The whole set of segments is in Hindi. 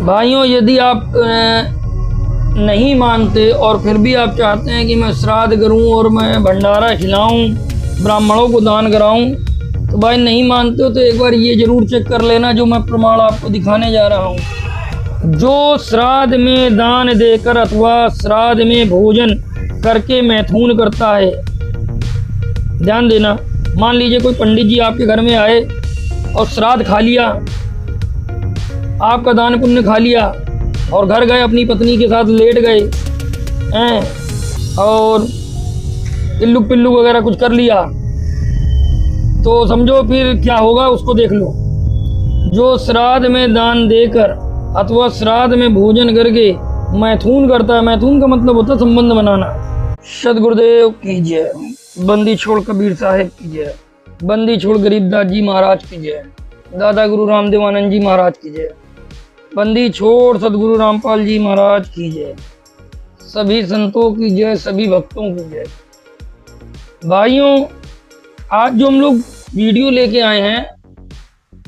भाइयों, यदि आप नहीं मानते और फिर भी आप चाहते हैं कि मैं श्राद्ध करूं और मैं भंडारा खिलाऊं, ब्राह्मणों को दान कराऊं, तो भाई नहीं मानते हो तो एक बार ये ज़रूर चेक कर लेना जो मैं प्रमाण आपको दिखाने जा रहा हूं। जो श्राद्ध में दान देकर अथवा श्राद्ध में भोजन करके मैथुन करता है, ध्यान देना, मान लीजिए कोई पंडित जी आपके घर में आए और श्राद्ध खा लिया, आपका दान पुण्य खा लिया और घर गए, अपनी पत्नी के साथ लेट गए हैं और इल्लू पिल्लू वगैरह कुछ कर लिया, तो समझो फिर क्या होगा उसको देख लो। जो श्राद्ध में दान देकर अथवा श्राद्ध में भोजन करके मैथुन करता है, मैथुन का मतलब होता है संबंध बनाना। सदगुरुदेव की जय, बंदी छोड़ कबीर साहिब की जय, बंदी छोड़ गरीबदास जी महाराज की जय, दादा गुरु रामदेवानंद जी महाराज की जय, बंदी छोड़ सदगुरु रामपाल जी महाराज की जय, सभी संतों की जय, सभी भक्तों की जय। भाइयों, आज जो हम लोग वीडियो लेके आए हैं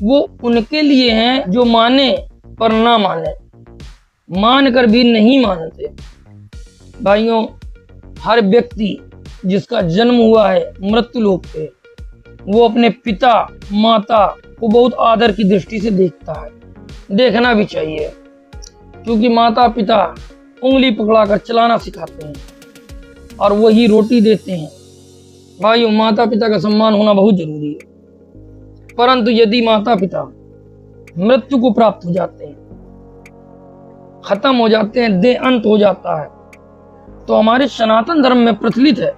वो उनके लिए हैं जो माने पर ना माने, मान कर भी नहीं मानते। भाइयों, हर व्यक्ति जिसका जन्म हुआ है मृत्यु लोक पे, वो अपने पिता माता को बहुत आदर की दृष्टि से देखता है, देखना भी चाहिए, क्योंकि माता पिता उंगली पकड़ाकर चलाना सिखाते हैं और वही रोटी देते हैं। भाइयों, माता पिता का सम्मान होना बहुत जरूरी है, परंतु यदि माता पिता मृत्यु को प्राप्त हो जाते हैं, खत्म हो जाते हैं, देह अंत हो जाता है, तो हमारे सनातन धर्म में प्रचलित है,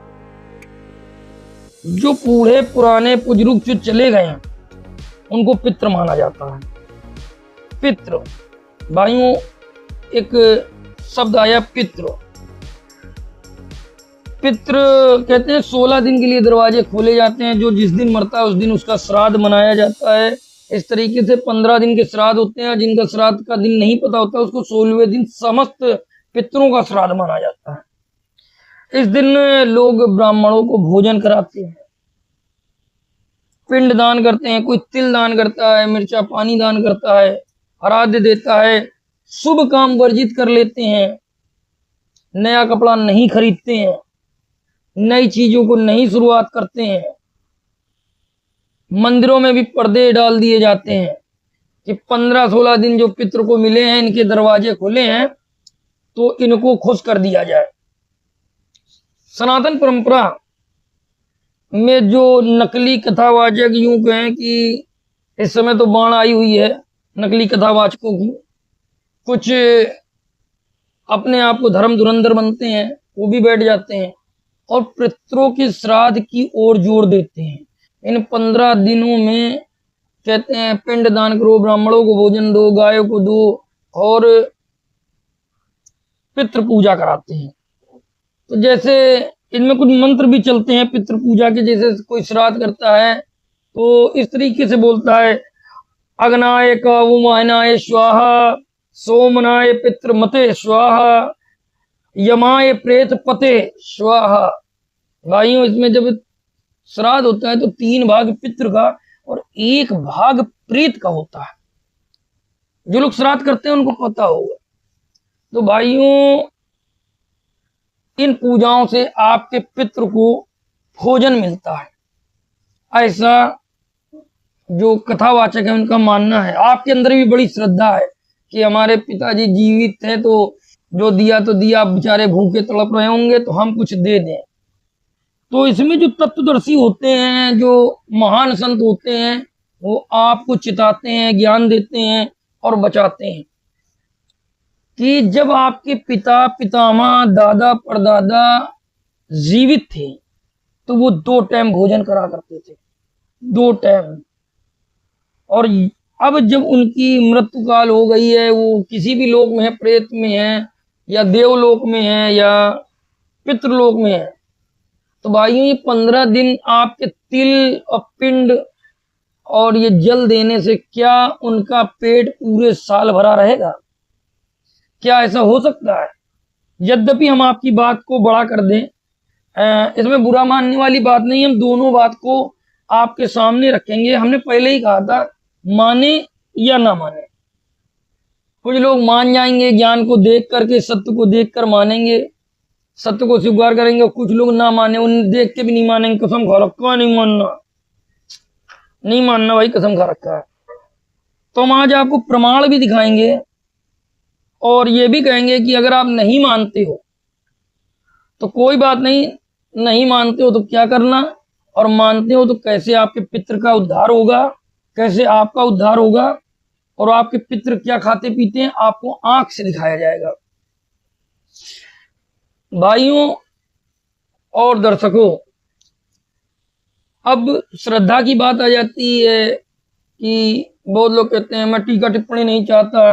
जो बूढ़े पुराने बुजुर्ग जो चले गए हैं उनको पितृ माना जाता है। पितृ, भाइयों, एक शब्द आया पितृ। पितृ कहते हैं 16 दिन के लिए दरवाजे खोले जाते हैं, जो जिस दिन मरता है उस दिन उसका श्राद्ध मनाया जाता है। इस तरीके से 15 दिन के श्राद्ध होते हैं, जिनका श्राद्ध का दिन नहीं पता होता उसको 16वें दिन समस्त पितरों का श्राद्ध माना जाता है। इस दिन लोग ब्राह्मणों को भोजन कराते हैं, पिंड दान करते हैं, कोई तिल दान करता है, मिर्चा पानी दान करता है, आराध्य देता है, शुभ काम वर्जित कर लेते हैं, नया कपड़ा नहीं खरीदते हैं, नई चीजों को नहीं शुरुआत करते हैं, मंदिरों में भी पर्दे डाल दिए जाते हैं कि 15-16 दिन जो पितृ को मिले हैं, इनके दरवाजे खुले हैं तो इनको खुश कर दिया जाए। सनातन परंपरा में जो नकली कथावाचक, यूं कहें कि इस समय तो बाढ़ आई हुई है नकली कथावाचकों की, कुछ अपने आप को धर्म धुरंधर बनते हैं, वो भी बैठ जाते हैं और पितरों के श्राद्ध की ओर जोर देते हैं। इन 15 दिनों में कहते हैं पिंड दान करो, ब्राह्मणों को भोजन दो, गायों को दो और पितृ पूजा कराते हैं। तो जैसे इनमें कुछ मंत्र भी चलते हैं पितृ पूजा के, जैसे कोई श्राद्ध करता है तो इस तरीके से बोलता है, अग्नाय कावुमायनाय स्वाहा, सोमनाय पितृ मते स्वाहा, यमाय प्रेत पते स्वाहा। भाइयों, इसमें जब श्राद्ध होता है तो 3 भाग पितृ का और 1 भाग प्रेत का होता है। जो लोग श्राद्ध करते हैं उनको पता होगा। तो भाइयों, इन पूजाओं से आपके पितृ को भोजन मिलता है, ऐसा जो कथावाचक है उनका मानना है। आपके अंदर भी बड़ी श्रद्धा है कि हमारे पिताजी जीवित हैं तो जो दिया तो दिया, बेचारे भूखे तड़प रहे होंगे तो हम कुछ दे दें। तो इसमें जो तत्वदर्शी होते हैं, जो महान संत होते हैं, वो आपको चिताते हैं, ज्ञान देते हैं और बचाते हैं कि जब आपके पिता पितामह दादा परदादा जीवित थे तो वो 2 टाइम भोजन करा करते थे, 2 टाइम। और अब जब उनकी मृत्यु काल हो गई है, वो किसी भी लोक में है, प्रेत में है या देवलोक में है या पितृलोक में है, तो भाइयों ये 15 दिन आपके तिल और पिंड और ये जल देने से क्या उनका पेट पूरे साल भरा रहेगा? क्या ऐसा हो सकता है? यद्यपि हम आपकी बात को बड़ा कर दें, इसमें बुरा मानने वाली बात नहीं, हम दोनों बात को आपके सामने रखेंगे। हमने पहले ही कहा था, माने या ना माने, कुछ लोग मान जाएंगे, ज्ञान को देख करके, सत्य को देख कर मानेंगे, सत्य को स्वीकार करेंगे। कुछ लोग ना माने, उन देख के भी नहीं मानेंगे, कसम खा रखा है नहीं मानना, नहीं मानना भाई, कसम खा रखा है। तो हम आज आपको प्रमाण भी दिखाएंगे और ये भी कहेंगे कि अगर आप नहीं मानते हो तो कोई बात नहीं, नहीं मानते हो तो क्या करना, और मानते हो तो कैसे आपके पितृ का उद्धार होगा, कैसे आपका उद्धार होगा, और आपके पितृ क्या खाते पीते हैं आपको आंख से दिखाया जाएगा। भाइयों और दर्शकों, अब श्रद्धा की बात आ जाती है कि बहुत लोग कहते हैं मैं टीका टिप्पणी नहीं चाहता,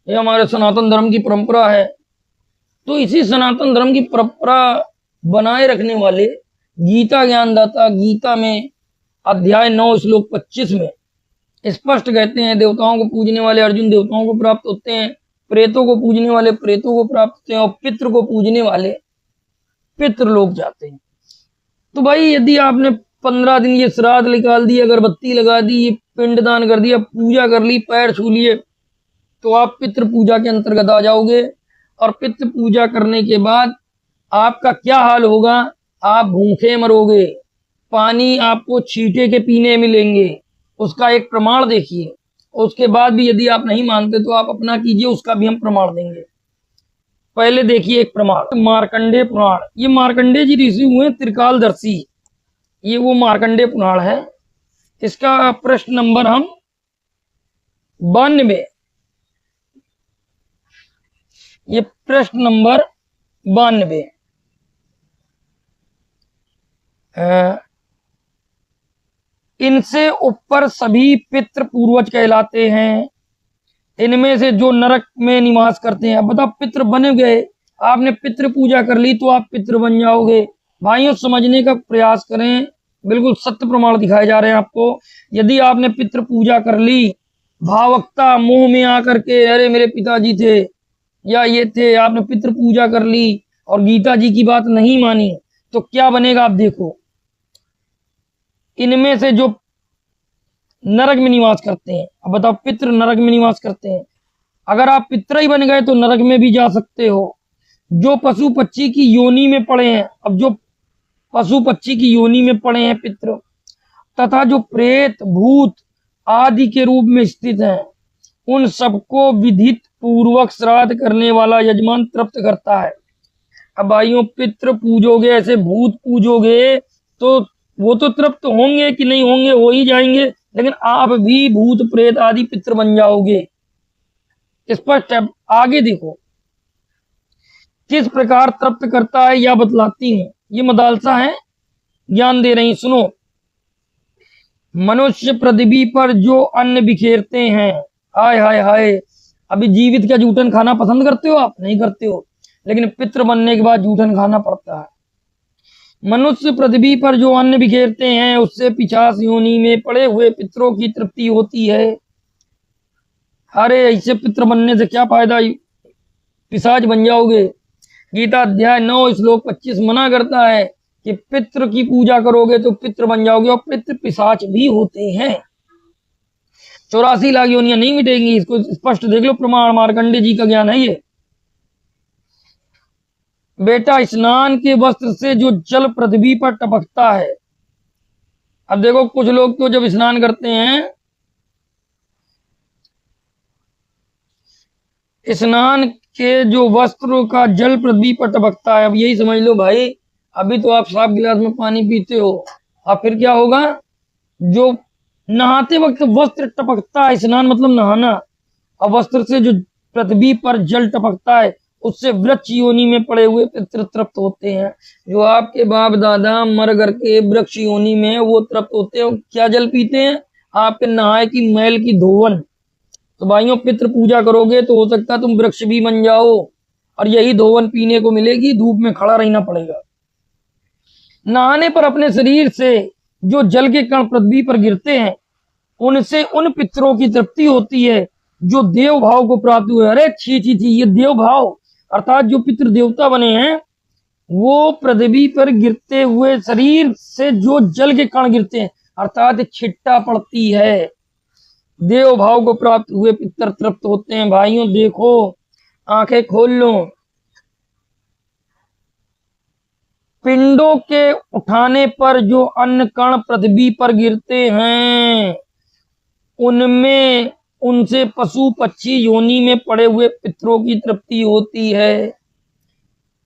ये हमारे सनातन धर्म की परंपरा है। तो इसी सनातन धर्म की परंपरा बनाए रखने वाले गीता ज्ञानदाता गीता में अध्याय 9 श्लोक 25 में स्पष्ट कहते हैं, देवताओं को पूजने वाले अर्जुन देवताओं को प्राप्त होते हैं, प्रेतों को पूजने वाले प्रेतों को प्राप्त होते हैं, और पितृ को पूजने वाले पितृ लोग जाते हैं। तो भाई यदि आपने 15 दिन ये श्राद्ध निकाल दी, अगरबत्ती लगा दी, ये पिंडदान कर दिया, पूजा कर ली, पैर छू लिए, तो आप पितृ पूजा के अंतर्गत आ जाओगे। और पितृ पूजा करने के बाद आपका क्या हाल होगा, आप भूखे मरोगे, पानी आपको छींटे के पीने मिलेंगे, उसका एक प्रमाण देखिए। उसके बाद भी यदि आप नहीं मानते तो आप अपना कीजिए, उसका भी हम प्रमाण देंगे। पहले देखिए एक प्रमाण, मार्कंडेय पुराण। ये मार्कंडेय जी ऋषि हुए त्रिकालदर्शी, ये वो मार्कंडेय पुराण है। इसका प्रश्न नंबर हम 92, ये प्रश्न नंबर 92। इनसे ऊपर सभी पितृ पूर्वज कहलाते हैं, इनमें से जो नरक में निवास करते हैं। अब बताओ, पितृ बन गए, आपने पितृ पूजा कर ली तो आप पितृ बन जाओगे। भाइयों समझने का प्रयास करें, बिल्कुल सत्य प्रमाण दिखाए जा रहे हैं आपको। यदि आपने पितृ पूजा कर ली, भावुकता मोह में आकर के, अरे मेरे पिताजी थे या ये थे, आपने पितृ पूजा कर ली और गीता जी की बात नहीं मानी, तो क्या बनेगा आप देखो। इनमें से जो नरक में निवास करते हैं, अब बताओ पितृ नरक में निवास करते हैं, अगर आप पितृ ही बन गए तो नरक में भी जा सकते हो। जो पशु पक्षी की योनि में पड़े हैं, अब जो पशु पक्षी की योनि में पड़े हैं पितृ, तथा जो प्रेत भूत आदि के रूप में स्थित हैं, उन सबको विधित पूर्वक श्राद्ध करने वाला यजमान तृप्त करता है। अब भाइयों पितृ पूजोगे, ऐसे भूत पूजोगे तो वो तो तृप्त होंगे कि नहीं होंगे, हो ही जाएंगे, लेकिन आप भी भूत प्रेत आदि पितृ बन जाओगे। स्पष्ट है। आगे देखो किस प्रकार तृप्त करता है या बतलाती हूं, ये मदालसा है, ज्ञान दे रही, सुनो। मनुष्य पृथ्वी पर जो अन्न बिखेरते हैं, हाय हाय हाय, अभी जीवित क्या जूठन खाना पसंद करते हो आप? नहीं करते हो, लेकिन पितृ बनने के बाद जूठन खाना पड़ता है। मनुष्य पृथ्वी पर जो अन्न बिखेरते हैं, उससे पिशाच योनि में पड़े हुए पितरों की तृप्ति होती है। अरे ऐसे पितृ बनने से क्या फायदा, पिशाच बन जाओगे। गीता अध्याय 9 श्लोक 25 मना करता है कि पितृ की पूजा करोगे तो पितृ बन जाओगे, और पितृ पिशाच भी होते हैं। 84 लाख योनियां नहीं मिटेंगी, इसको स्पष्ट देख लो, प्रमाण मार्कंडेय जी का ज्ञान है ये। बेटा स्नान के वस्त्र से जो जल पृथ्वी पर टपकता है, अब देखो कुछ लोग तो जब स्नान करते हैं, स्नान के जो वस्त्र का जल पृथ्वी पर टपकता है, अब यही समझ लो भाई, अभी तो आप साफ गिलास में पानी पीते हो, और फिर क्या होगा, जो नहाते वक्त वस्त्र टपकता है, स्नान मतलब नहाना, और वस्त्र से जो पृथ्वी पर जल टपकता है, उससे वृक्ष योनि में पड़े हुए पितृ तृप्त होते हैं। जो आपके बाप दादा मर करके वृक्ष योनि में, वो तृप्त होते हैं। क्या जल पीते हैं? आपके नहाए की मैल की धोवन। तो भाइयों पितृ पूजा करोगे तो हो सकता है तुम वृक्ष भी बन जाओ, और यही धोवन पीने को मिलेगी, धूप में खड़ा रहना पड़ेगा। नहाने पर अपने शरीर से जो जल के कण पृथ्वी पर गिरते हैं, उनसे उन पितरों की तृप्ति होती है जो देव भाव को प्राप्त हुए। अरे छी छी छी, ये देव भाव अर्थात जो पितृ देवता बने हैं, वो पृथ्वी पर गिरते हुए शरीर से जो जल के कण गिरते हैं, अर्थात छिट्टा पड़ती है, देव भाव को प्राप्त हुए पितर तृप्त होते हैं। भाइयों देखो, आंखें खोल लो, पिंडों के उठाने पर जो अन्न कण पृथ्वी पर गिरते हैं उनमें उनसे पशु पक्षी योनि में पड़े हुए पितरों की तृप्ति होती है।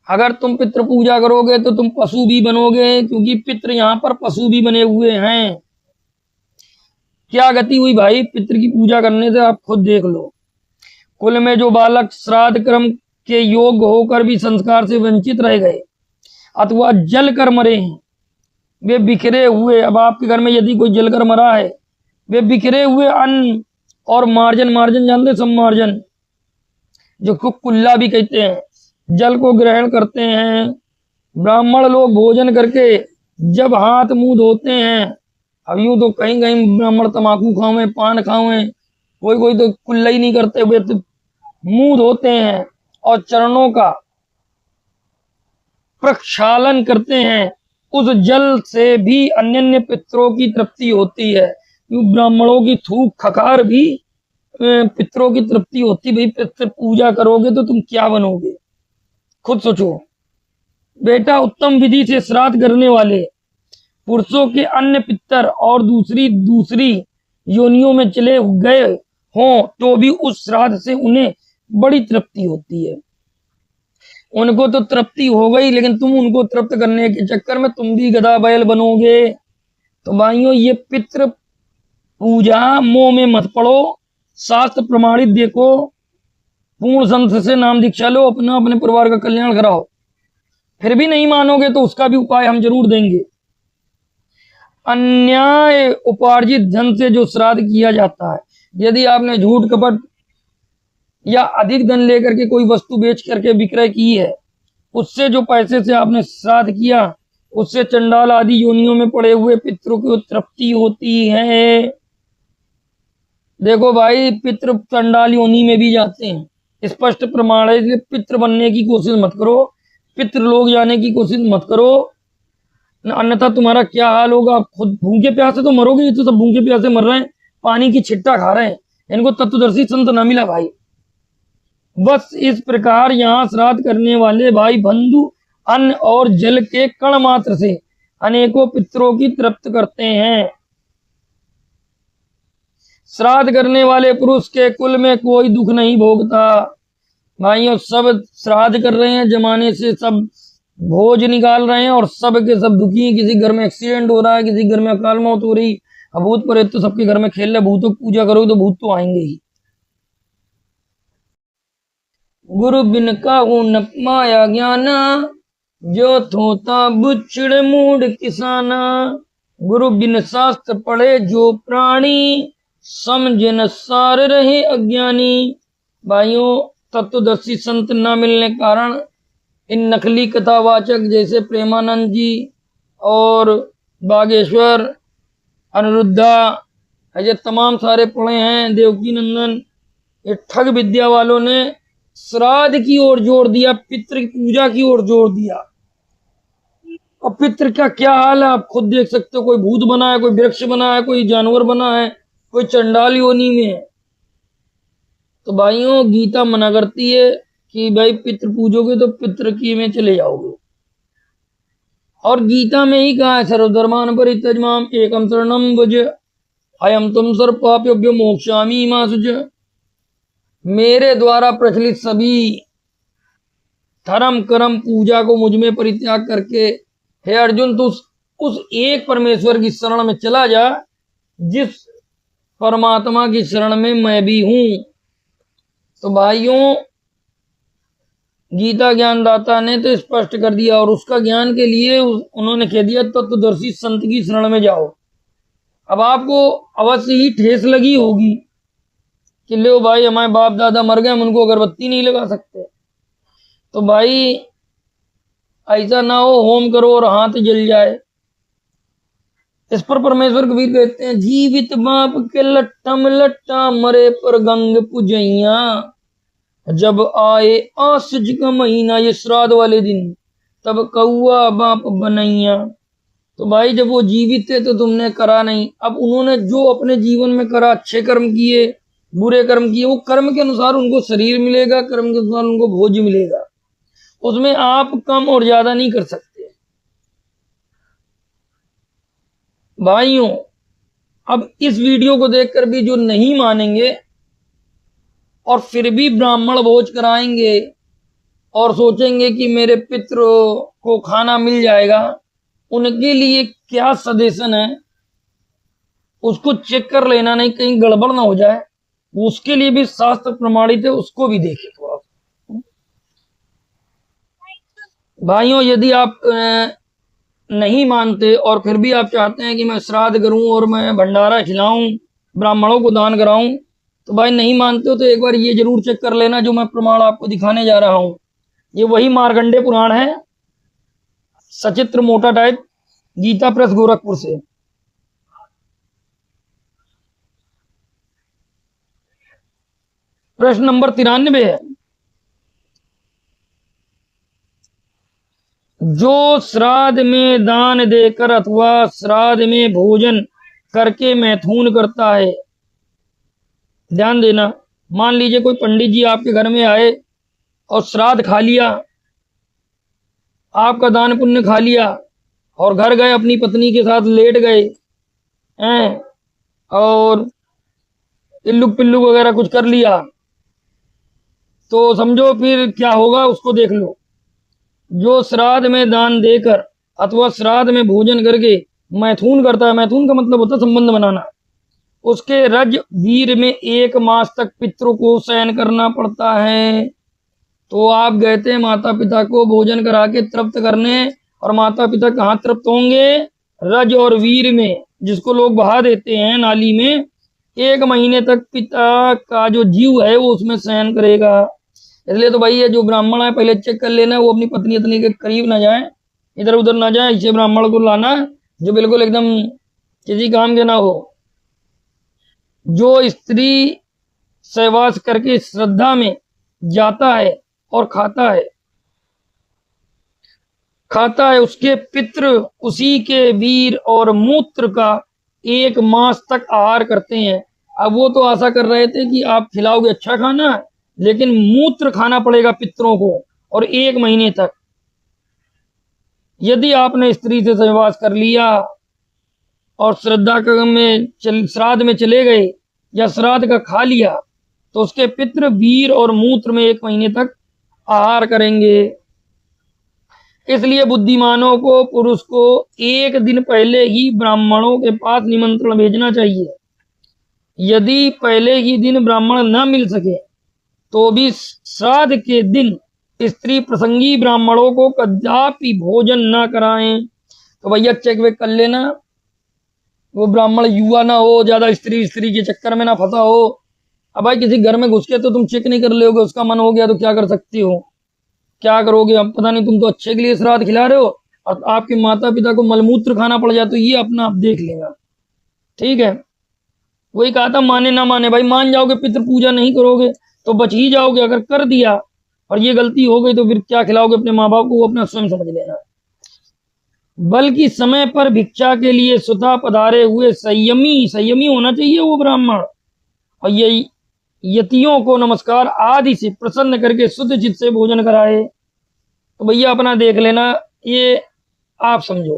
अगर तुम पितृ पूजा करोगे तो तुम पशु भी बनोगे, क्योंकि पितृ यहाँ पर पशु भी बने हुए हैं। क्या गति हुई भाई पितृ की पूजा करने से, आप खुद देख लो। कुल में जो बालक श्राद्ध कर्म के योग्य होकर भी संस्कार से वंचित रह गए अथवा जल कर मरे हैं, वे बिखरे हुए, अब आपके घर में यदि कोई जल कर मरा है, वे बिखरे हुए अन्न और मार्जन, मार्जन जानते, सम्मार्जन जो कुल्ला भी कहते हैं, जल को ग्रहण करते हैं। ब्राह्मण लोग भोजन करके जब हाथ मुंह धोते हैं, अब यूं तो कहीं कहीं ब्राह्मण तमाकू खावे, पान खावे, कोई कोई तो कुल्ला ही नहीं करते, वे तो मुंह धोते हैं और चरणों का प्रक्षालन करते हैं। उस जल से भी अन्य पितरों की तृप्ति होती है। ब्राह्मणों की थूक खकार भी पितरों की तृप्ति होती। भाई पितृ पूजा करोगे तो तुम क्या बनोगे, खुद सोचो बेटा। उत्तम विधि से श्राद्ध करने वाले पुरुषों के अन्य पितर और दूसरी योनियों में चले गए हों तो भी उस श्राद्ध से उन्हें बड़ी तृप्ति होती है। उनको तो तृप्ति हो गई, लेकिन तुम उनको तृप्त करने के चक्कर में तुम भी गधा बैल बनोगे। तो भाइयों ये पितृ पूजा मोह में मत पड़ो, शास्त्र प्रमाणित देखो, पूर्ण संत से नाम दीक्षा लो, अपना अपने परिवार का कल्याण कराओ। फिर भी नहीं मानोगे तो उसका भी उपाय हम जरूर देंगे। अन्याय उपार्जित धन से जो श्राद्ध किया जाता है, यदि आपने झूठ कपट या अधिक धन लेकर के कोई वस्तु बेच करके विक्रय की है, उससे जो पैसे से आपने श्राद्ध किया, उससे चंडाल आदि योनियों में पड़े हुए पितरों की तृप्ति होती है। देखो भाई, पितृ चंडाल योनि में भी जाते हैं, स्पष्ट प्रमाण है। इसलिए पितृ बनने की कोशिश मत करो, पितृ लोग जाने की कोशिश मत करो, अन्यथा तुम्हारा क्या हाल होगा। खुद भूखे प्यासे तो मरोगे, ये तो सब भूखे प्यासे मर रहे हैं, पानी की छिट्टा खा रहे हैं, इनको तत्वदर्शी संत ना मिला भाई। बस इस प्रकार यहाँ श्राद्ध करने वाले भाई बंधु अन्न और जल के कण मात्र से अनेकों पितरों की तृप्त करते हैं। श्राद्ध करने वाले पुरुष के कुल में कोई दुख नहीं भोगता। भाइयों सब श्राद्ध कर रहे हैं, जमाने से सब भोज निकाल रहे हैं और सब के सब दुखी हैं। किसी घर में एक्सीडेंट हो रहा है, किसी घर में अकाल मौत हो रही, भूत प्रेत तो सबके घर में खेल रहे। भूतों की पूजा करोगे तो भूत तो आएंगे ही। गुरु बिन काहू न माया ज्ञाना, जो थोता बुछड़ मूड किसाना। गुरु बिन शास्त्र पढ़े जो प्राणी, समझे न सार रहे अज्ञानी। भाइयों तत्वदर्शी संत न मिलने कारण इन नकली कथावाचक जैसे प्रेमानंद जी और बागेश्वर, अनिरुद्धा, ऐसे तमाम सारे पढ़े हैं, देवकी नंदन, ये ठग विद्या वालों ने श्राद्ध की ओर जोर दिया, पितृ की पूजा की ओर जोर दिया। और पितृ का क्या हाल है आप खुद देख सकते हो। कोई भूत बना है, कोई वृक्ष बना है, कोई जानवर बना है, कोई चंडाल योनि में है। तो भाइयों गीता मना करती है कि भाई पितृ पूजोगे तो पितृ की में चले जाओगे। और गीता में ही कहा है, सर्वधर्मान परित्यज्य एकम शरणम व्रज अयम तुम सर्व पापेभ्यो मोक्षामि मा शुच। मेरे द्वारा प्रचलित सभी धर्म कर्म पूजा को मुझ में परित्याग करके हे अर्जुन तू उस एक परमेश्वर की शरण में चला जा जिस परमात्मा की शरण में मैं भी हूं। तो भाइयों गीता ज्ञानदाता ने तो स्पष्ट कर दिया, और उसका ज्ञान के लिए उन्होंने कह दिया तत्वदर्शी संत की शरण में जाओ। अब आपको अवश्य ही ठेस लगी होगी कि लो भाई हमारे बाप दादा मर गए, हम उनको अगरबत्ती नहीं लगा सकते। तो भाई ऐसा ना हो, होम करो और हाथ जल जाए। इस पर परमेश्वर कबीर कहते हैं, जीवित बाप के लट्ठम लट्टा, मरे पर गंग पुजैया। जब आए आसज का महीना, ये श्राद्ध वाले दिन, तब कौआ बाप बनैया। तो भाई जब वो जीवित थे तो तुमने करा नहीं। अब उन्होंने जो अपने जीवन में करा, अच्छे कर्म किए, बुरे कर्म किए, वो कर्म के अनुसार उनको शरीर मिलेगा, कर्म के अनुसार उनको भोज मिलेगा। उसमें आप कम और ज्यादा नहीं कर सकते। भाइयों, अब इस वीडियो को देखकर भी जो नहीं मानेंगे और फिर भी ब्राह्मण भोज कराएंगे और सोचेंगे कि मेरे पितृ को खाना मिल जाएगा, उनके लिए क्या सजेशन है उसको चेक कर लेना, नहीं कहीं गड़बड़ ना हो जाए। उसके लिए भी शास्त्र प्रमाणित है, उसको भी देखें थोड़ा। भाइयों, यदि आप नहीं मानते और फिर भी आप चाहते हैं कि मैं श्राद्ध करूं और मैं भंडारा खिलाऊं, ब्राह्मणों को दान कराऊं, तो भाई नहीं मानते हो तो एक बार ये जरूर चेक कर लेना जो मैं प्रमाण आपको दिखाने जा रहा हूं। ये वही मार्कंडेय पुराण है, सचित्र मोटा टाइप, गीता प्रेस गोरखपुर से। प्रश्न नंबर 93 है, जो श्राद्ध में दान देकर अथवा श्राद्ध में भोजन करके मैथुन करता है। ध्यान देना, मान लीजिए कोई पंडित जी आपके घर में आए और श्राद्ध खा लिया, आपका दान पुण्य खा लिया और घर गए, अपनी पत्नी के साथ लेट गए हैं और इल्लुक पिल्लुक वगैरह कुछ कर लिया, तो समझो फिर क्या होगा उसको देख लो। जो श्राद्ध में दान देकर अथवा श्राद्ध में भोजन करके मैथुन करता है, मैथुन का मतलब होता है संबंध बनाना, उसके रज वीर में 1 मास तक पितरों को शयन करना पड़ता है। तो आप गए थे माता पिता को भोजन करा के तृप्त करने, और माता पिता कहाँ तृप्त होंगे? रज और वीर में, जिसको लोग बहा देते हैं नाली में। 1 महीने तक पिता का जो जीव है वो उसमें शयन करेगा। इसलिए तो भाई ये जो ब्राह्मण है पहले चेक कर लेना वो अपनी पत्नी पत्नी के करीब ना जाए, इधर उधर ना जाए। इसे ब्राह्मण को लाना जो बिल्कुल एकदम किसी काम के ना हो। जो स्त्री सहवास करके श्रद्धा में जाता है और खाता है उसके पितृ उसी के वीर और मूत्र का 1 मास तक आहार करते हैं। अब वो तो आशा कर रहे थे कि आप खिलाओगे अच्छा खाना, लेकिन मूत्र खाना पड़ेगा पितरों को, और 1 महीने तक। यदि आपने स्त्री से सहवास कर लिया और श्राद्ध में चले गए या श्राद्ध का खा लिया, तो उसके पितृ वीर और मूत्र में 1 महीने तक आहार करेंगे। इसलिए बुद्धिमानों को, पुरुष को 1 दिन पहले ही ब्राह्मणों के पास निमंत्रण भेजना चाहिए। यदि पहले ही दिन ब्राह्मण न मिल सके तो भी श्राद्ध के दिन स्त्री प्रसंगी ब्राह्मणों को कदापि भोजन न कराएं। तो भैया चेक वेक कर लेना, वो ब्राह्मण युवा ना हो, ज्यादा स्त्री के चक्कर में ना फंसा हो। अब भाई किसी घर में घुस के तो तुम चेक नहीं कर लोगे, उसका मन हो गया तो क्या कर सकती हो, क्या करोगे? अब पता नहीं, तुम तो अच्छे के लिए श्राद्ध खिला रहे हो और आपके माता पिता को मलमूत्र खाना पड़ जाए तो ये अपना आप देख लेगा। ठीक है, वही कहा था, माने ना माने भाई, मान जाओगे पितृ पूजा नहीं करोगे तो बच ही जाओगे। अगर कर दिया और ये गलती हो गई तो फिर क्या खिलाओगे अपने माँ बाप को, वो अपना स्वयं समझ लेना। बल्कि समय पर भिक्षा के लिए स्वतः पधारे हुए संयमी होना चाहिए वो ब्राह्मण, और ये यतियों को नमस्कार आदि से प्रसन्न करके शुद्ध चित्त से भोजन कराए। तो भैया अपना देख लेना, ये आप समझो।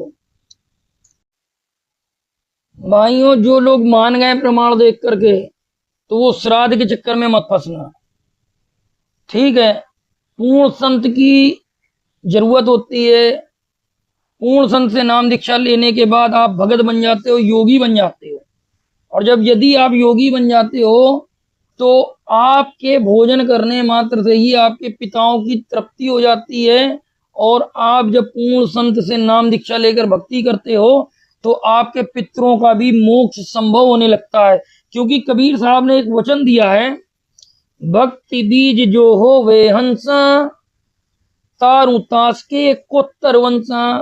भाइयों, जो लोग मान गए प्रमाण देख करके तो वो श्राद्ध के चक्कर में मत फंसना। ठीक है, पूर्ण संत की जरूरत होती है। पूर्ण संत से नाम दीक्षा लेने के बाद आप भगत बन जाते हो, योगी बन जाते हो। और जब यदि आप योगी बन जाते हो तो आपके भोजन करने मात्र से ही आपके पिताओं की तृप्ति हो जाती है। और आप जब पूर्ण संत से नाम दीक्षा लेकर भक्ति करते हो तो आपके पितरों का भी मोक्ष संभव होने लगता है। क्योंकि कबीर साहब ने एक वचन दिया है, भक्ति बीज जो हो वे हंसा, तारू तास के कोत्तर वंशा।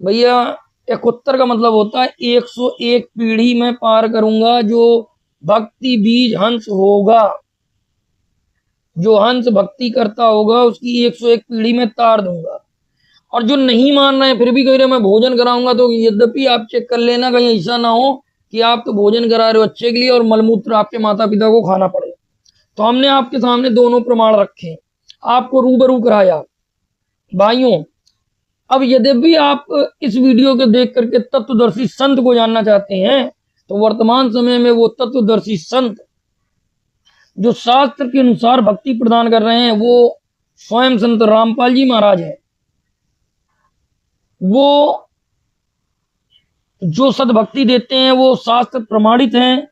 भैया, 71 का मतलब होता है 101 पीढ़ी में पार करूंगा। जो भक्ति बीज हंस होगा, जो हंस भक्ति करता होगा उसकी 101 पीढ़ी में तार दूंगा। और जो नहीं मान रहे हैं फिर भी कह रहे मैं भोजन कराऊंगा, तो यद्यपि आप चेक कर लेना कहीं ऐसा ना हो कि आप तो भोजन करा रहे हो अच्छे के लिए और मलमूत्र आपके माता पिता को खाना पड़े। तो हमने आपके सामने दोनों प्रमाण रखे, आपको रूबरू कराया। भाइयों, अब यद्यपि आप इस वीडियो को देख करके तत्वदर्शी संत को जानना चाहते हैं, तो वर्तमान समय में वो तत्वदर्शी संत जो शास्त्र के अनुसार भक्ति प्रदान कर रहे हैं वो स्वयं संत रामपाल जी महाराज है। वो जो सदभक्ति देते हैं वो शास्त्र प्रमाणित हैं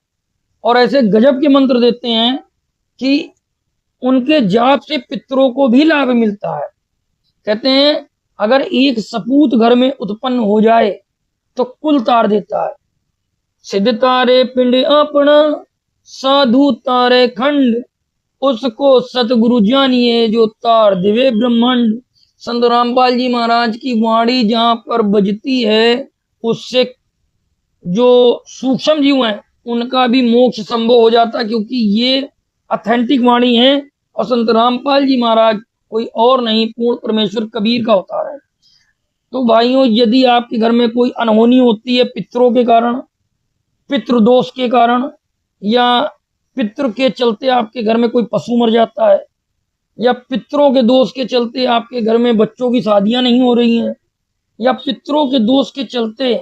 और ऐसे गजब के मंत्र देते हैं कि उनके जाप से पितरों को भी लाभ मिलता है। कहते हैं अगर एक सपूत घर में उत्पन्न हो जाए तो कुल तार देता है। सिद्ध तारे पिंड अपना, साधु तारे खंड, उसको सतगुरु जानिए जो तार दिवे ब्रह्मांड। संत रामपाल जी महाराज की वाणी जहां पर बजती है उससे जो सूक्ष्म जीव हैं उनका भी मोक्ष संभव हो जाता है, क्योंकि ये ऑथेंटिक वाणी है और संत रामपाल जी महाराज कोई और नहीं, पूर्ण परमेश्वर कबीर का अवतार है। तो भाइयों, यदि आपके घर में कोई अनहोनी होती है पितरों के कारण, पितृदोष के कारण, या पितृ के चलते आपके घर में कोई पशु मर जाता है, या पितरों के दोष के चलते आपके घर में बच्चों की शादियां नहीं हो रही हैं, या पितरों के दोष के चलते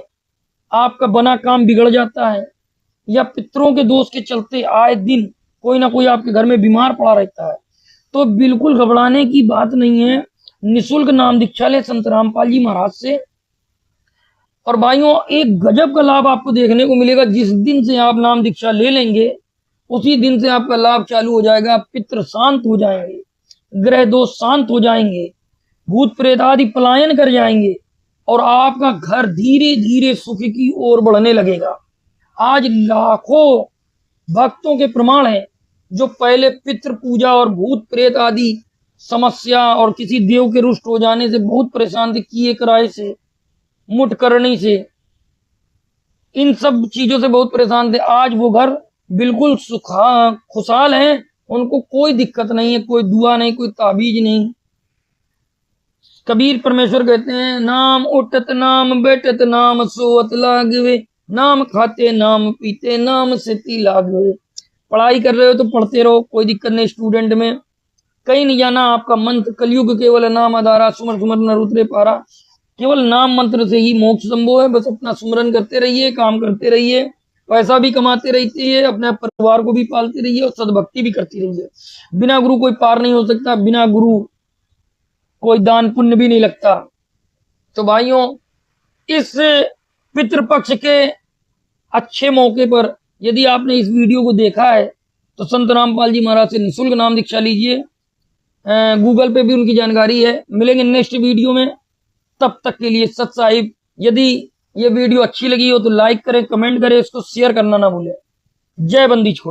आपका बना काम बिगड़ जाता है, या पितरों के दोष के चलते आए दिन कोई ना कोई आपके घर में बीमार पड़ा रहता है, तो बिल्कुल घबराने की बात नहीं है। निःशुल्क नाम दीक्षा ले संत रामपाल जी महाराज से। और भाइयों, एक गजब का लाभ आपको देखने को मिलेगा। जिस दिन से आप नाम दीक्षा ले लेंगे उसी दिन से आपका लाभ चालू हो जाएगा। पितृ शांत हो जाएंगे, ग्रह दोष शांत हो जाएंगे, भूत प्रेत आदि पलायन कर जाएंगे और आपका घर धीरे धीरे सुख की ओर बढ़ने लगेगा। आज लाखों भक्तों के प्रमाण हैं जो पहले पितृ पूजा और भूत प्रेत आदि समस्या और किसी देव के रुष्ट हो जाने से बहुत परेशान थे, किए कराए से, मुठ करनी से, इन सब चीजों से बहुत परेशान थे। आज वो घर बिल्कुल खुशहाल हैं, उनको कोई दिक्कत नहीं है, कोई दुआ नहीं, कोई ताबीज नहीं। कबीर परमेश्वर कहते हैं नाम उठत नाम बैठत नाम सोवत लागवे, नाम खाते नाम पीते नाम सेती लागवे। पढ़ाई कर रहे हो तो पढ़ते रहो, कोई दिक्कत नहीं। स्टूडेंट में कहीं नहीं जाना, आपका मंत्र कलयुग केवल नाम आधारा, सुमर सुमर न रुद्रे पारा। केवल नाम मंत्र से ही मोक्ष संभव है। बस अपना सुमरन करते रहिए, काम करते रहिए, पैसा भी कमाते रहिए, अपने परिवार को भी पालते रहिए और सद्भक्ति भी करती रहिए। बिना गुरु कोई पार नहीं हो सकता, बिना गुरु कोई दान पुण्य भी नहीं लगता। तो भाइयों, इस पितृपक्ष के अच्छे मौके पर यदि आपने इस वीडियो को देखा है तो संत रामपाल जी महाराज से निःशुल्क नाम दीक्षा लीजिए। गूगल पे भी उनकी जानकारी है। मिलेंगे नेक्स्ट वीडियो में, तब तक के लिए सत साहिब। यदि ये वीडियो अच्छी लगी हो तो लाइक करें, कमेंट करें, इसको शेयर करना ना भूलें। जय बंदी छोड़।